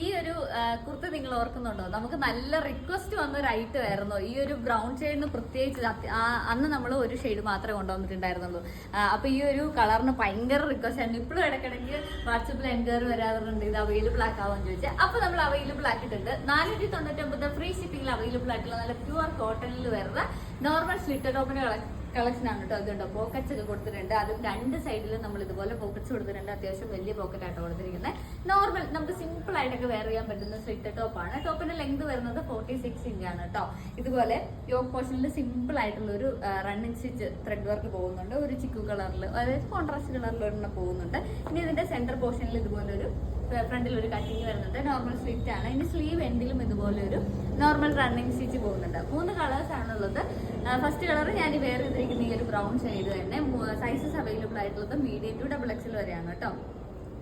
ഈ ഒരു കുർത്ത നിങ്ങൾ ഓർക്കുന്നുണ്ടോ? നമുക്ക് നല്ല റിക്വസ്റ്റ് വന്ന ഒരു ഐറ്റം ആയിരുന്നു ഈ ഒരു ബ്രൗൺ ഷെയ്ഡിന്. പ്രത്യേകിച്ച് അന്ന് നമ്മൾ ഒരു ഷെയ്ഡ് മാത്രമേ കൊണ്ടുവന്നിട്ടുണ്ടായിരുന്നുള്ളൂ. അപ്പൊ ഈ ഒരു കളറിന് ഭയങ്കര റിക്വസ്റ്റ് ആയിരുന്നു. ഇപ്പോഴും ഇടയ്ക്കിടയ്ക്ക് വാട്സപ്പിൽ എൻക്വയറി വരാറുണ്ട് ഇത് അവൈലബിൾ ആക്കാമെന്ന് ചോദിച്ചാൽ. അപ്പൊ നമ്മൾ അവൈലബിൾ ആക്കിയിട്ടുണ്ട്. 499 ഫ്രീ ഷിപ്പിംഗിൽ അവൈലബിൾ ആയിട്ടുള്ള നല്ല പ്യുവർ കോട്ടണിൽ വരുന്ന നോർമൽ സ്ലിറ്റർ ടോപ്പിന്റെ കളക്ഷൻ ആണ് കേട്ടോ. അതുണ്ടോ പോക്കറ്റ്സ് ഒക്കെ കൊടുത്തിട്ടുണ്ട്. അതും രണ്ട് സൈഡിലും നമ്മൾ ഇതുപോലെ പോക്കറ്റ്സ് കൊടുത്തിട്ടുണ്ട്. അത്യാവശ്യം വലിയ പോക്കറ്റ് ആട്ടോ കൊടുത്തിരിക്കുന്നത്. നോർമൽ നമുക്ക് സിമ്പിൾ ആയിട്ടൊക്കെ വെയർ ചെയ്യാൻ പറ്റുന്ന സ്ലിറ്റർ ടോപ്പാണ്. ടോപ്പിന്റെ ലെങ്ത് വരുന്നത് 46 ഇഞ്ചാണ് കേട്ടോ. ഇതുപോലെ യോക്ക് പോർഷനിൽ സിമ്പിൾ ആയിട്ടുള്ള ഒരു റണ്ണിങ് സ്റ്റിച്ച് ത്രെഡ് വർക്ക് പോകുന്നുണ്ട്. ഒരു ചിക്കു കളറിൽ, അതായത് കോൺട്രാസ്റ്റ് കളറിൽ ഒരെണ്ണം പോകുന്നുണ്ട്. ഇനി ഇതിന്റെ സെന്റർ പോർഷനിൽ ഇതുപോലെ ഒരു ഫ്രണ്ടിൽ ഒരു കട്ടിങ് വരുന്നുണ്ട്. നോർമൽ സ്ലിറ്റ് ആണ്. ഇനി സ്ലീവ് എൻഡിലും ഇതുപോലെ ഒരു നോർമൽ റണ്ണിങ് സ്റ്റിച്ച് പോകുന്നുണ്ട്. 3 കളേഴ്സ് ആണുള്ളത്. ഫസ്റ്റ് കളർ ഞാൻ വേറെ ചെയ്തിരിക്കുന്ന ഈ ഒരു ബ്രൗൺ ഷെയ്ഡ് തന്നെ. സൈസസ് അവൈലബിൾ ആയിട്ടുള്ളത് മീഡിയം ടു XXL വരെയാണ് കേട്ടോ.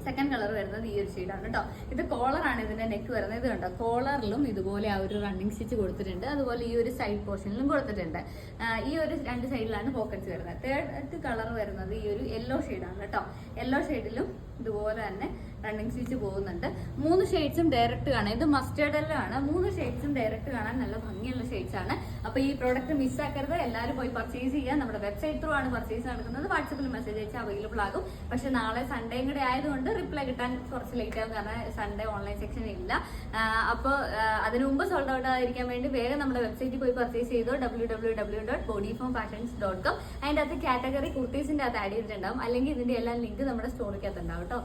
സെക്കൻഡ് കളർ വരുന്നത് ഈ ഒരു ഷെയ്ഡാണ് കേട്ടോ. ഇത് കോളറാണ് ഇതിന്റെ നെക്ക് വരുന്നത്. ഇത് കണ്ടോ, കോളറിലും ഇതുപോലെ ആ ഒരു റണ്ണിങ് സ്റ്റിച്ച് കൊടുത്തിട്ടുണ്ട്. അതുപോലെ ഈ ഒരു സൈഡ് പോർഷനിലും കൊടുത്തിട്ടുണ്ട്. ഈ ഒരു രണ്ട് സൈഡിലാണ് പോക്കറ്റ്സ് വരുന്നത്. തേർഡ് കളർ വരുന്നത് ഈ ഒരു യെല്ലോ ഷെയ്ഡാണ് കേട്ടോ. യെല്ലോ ഷെയ്ഡിലും ഇതുപോലെ തന്നെ റണ്ണിങ് സ്റ്റിച്ച് പോകുന്നുണ്ട്. 3 ഷെയ്ഡ്സും ഡയറക്റ്റ് കാണാം. ഇത് മസ്റ്റേർഡ് എല്ലാം ആണ്. 3 ഷെയ്ഡ്സും ഡയറക്റ്റ് കാണാൻ നല്ല ഭംഗിയുള്ള ഷെയ്ഡ്സ് ആണ്. അപ്പൊ ഈ പ്രോഡക്റ്റ് മിസ്സാക്കരുത്. എല്ലാവരും പോയി പർച്ചേസ് ചെയ്യാം. നമ്മുടെ വെബ്സൈറ്റ് ത്രൂ ആണ് പർച്ചേസ് നടക്കുന്നത്. വാട്സപ്പിൽ മെസ്സേജ് അയച്ചാൽ അവൈലബിൾ ആകും. പക്ഷെ നാളെ സൺഡേയും കൂടെ ആയതുകൊണ്ട് റിപ്ലൈ കിട്ടാൻ കുറച്ച് ലേറ്റ് ആകും. കാരണം സൺഡേ ഓൺലൈൻ സെക്ഷൻ ഇല്ല. അപ്പോൾ അതിനു മുമ്പ് സോൾഡ് ഔട്ട് ആയിരിക്കാൻ വേണ്ടി വേഗം നമ്മുടെ വെബ്സൈറ്റിൽ പോയി പർച്ചേസ് ചെയ്തോ. www.bodyformfashions.com. അതിന്റെ അകത്ത് കാറ്റഗറി കുർത്തീസിന്റെ അകത്ത് ആഡ് ചെയ്തിട്ടുണ്ടാവും. അല്ലെങ്കിൽ ഇതിന്റെ എല്ലാം ലിങ്ക് നമ്മുടെ സ്റ്റോറിക്കകത്ത് ഉണ്ടാവും കേട്ടോ.